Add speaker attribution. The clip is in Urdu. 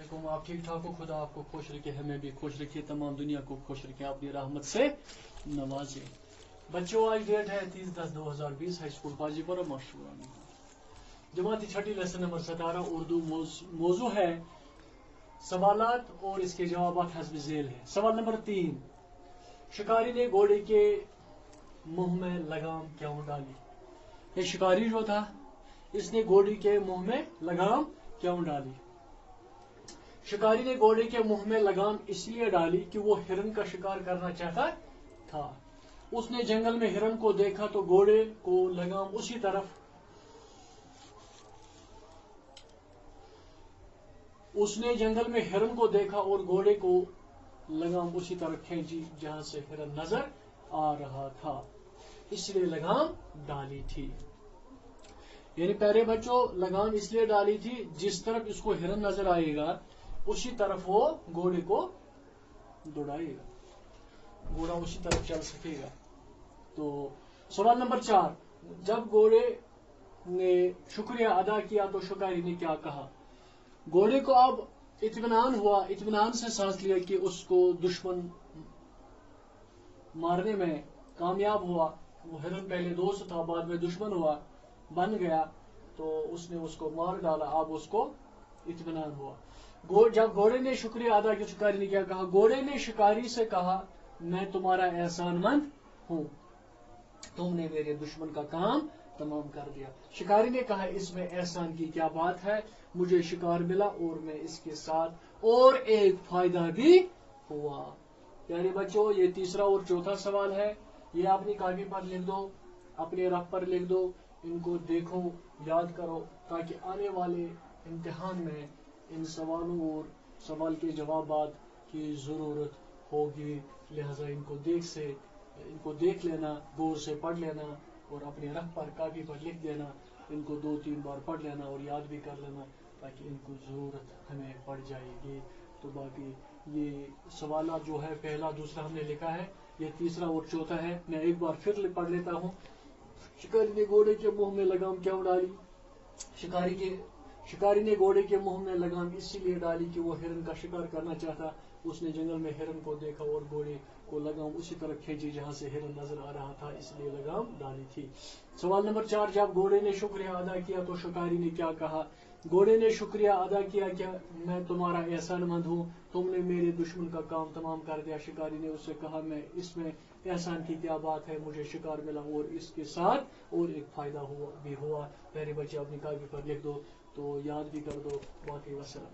Speaker 1: علیکم. آپ ٹھیک ٹھاک ہو؟ خدا آپ کو خوش رکھے, ہمیں بھی خوش رکھے, تمام دنیا کو خوش رکھے, اپنی رحمت سے نوازے. بچوں آج ڈیٹ ہے 30/10/2020. ہائی اسکول پاجی پورہ ماشاء جماعتی چھٹی لیسن نمبر 17 اردو. موضوع ہے سوالات اور اس کے جوابات حسب ذیل ہے. سوال نمبر 3, شکاری نے گھوڑے کے منہ میں لگام کیوں ڈالی؟ یہ شکاری جو تھا اس نے گھوڑے کے منہ میں لگام کیوں ڈالی؟ شکاری نے گھوڑے کے منہ میں لگام اس لیے ڈالی کہ وہ ہرن کا شکار کرنا چاہتا تھا. اس نے جنگل میں ہرن کو دیکھا تو گھوڑے کو لگام اسی طرف اس نے جنگل میں ہرن کو دیکھا اور گھوڑے کو لگام اسی طرف کھینچی جہاں سے ہرن نظر آ رہا تھا, اس لیے لگام ڈالی تھی. یعنی پیارے بچوں, لگام اس لیے ڈالی تھی جس طرف اس کو ہرن نظر آئے گا اسی طرف وہ گھوڑے کو دوڑائے گا, گھوڑا اسی طرف چل سکے گا. تو سوال نمبر 4, جب گھوڑے نے شکریہ ادا کیا تو شکاری نے کیا کہا؟ گھوڑے کو اب اطمینان ہوا, اطمینان سے سانس لیا کہ اس کو دشمن مارنے میں کامیاب ہوا. وہ ہرن پہلے دوست تھا, بعد میں دشمن ہوا, بن گیا, تو اس نے اس کو مار ڈالا. اب اس کو اطمینان ہوا. جب گھوڑے نے شکریہ ادا کیا, شکاری نے کیا کہا؟ گھوڑے نے شکاری سے کہا, میں تمہارا احسان مند ہوں, تم نے میرے دشمن کا کام تمام کر دیا. شکاری نے کہا, اس میں احسان کی کیا بات ہے, مجھے شکار ملا اور میں اس کے ساتھ اور ایک فائدہ بھی ہوا. پیارے بچوں, یہ تیسرا اور چوتھا سوال ہے, یہ اپنی کاپی پر لکھ دو, اپنے رف پر لکھ دو, ان کو دیکھو, یاد کرو, تاکہ آنے والے امتحان میں ان سوالوں اور سوال کے جوابات کی ضرورت ہوگی. لہذا ان کو دیکھ لینا, غور سے پڑھ لینا اور اپنے رف پر کاپی پر لکھ دینا. ان کو 2-3 بار پڑھ لینا اور یاد بھی کر لینا تاکہ ان کو ضرورت ہمیں پڑ جائے گی. تو باقی یہ سوالات جو ہے پہلا دوسرا ہم نے لکھا ہے, یہ تیسرا اور چوتھا ہے. میں ایک بار پھر پڑھ لیتا ہوں. شکاری نے گھوڑے کے منہ میں لگام کیوں ڈالی؟ شکاری نے گھوڑے کے منہ میں لگام اسی لیے ڈالی کہ وہ ہرن کا شکار کرنا چاہتا. اس نے جنگل میں ہرن کو دیکھا اور گھوڑے کو لگام اسی طرف کھینچی جہاں سے ہرن نظر آ رہا تھا, اس لیے لگام ڈالی تھی. سوال نمبر 4, جب گھوڑے نے شکریہ ادا کیا تو شکاری نے کیا کہا؟ گھوڑے نے شکریہ ادا کیا کہ میں تمہارا احسان مند ہوں, تم نے میرے دشمن کا کام تمام کر دیا. شکاری نے اس سے کہا, اس میں احسان کی کیا بات ہے, مجھے شکار ملا اور اس کے ساتھ اور ایک فائدہ بھی ہوا. پیارے بچے اپنی کاپی پر لکھ دو, تو یاد بھی کر دو. باقی وسلام.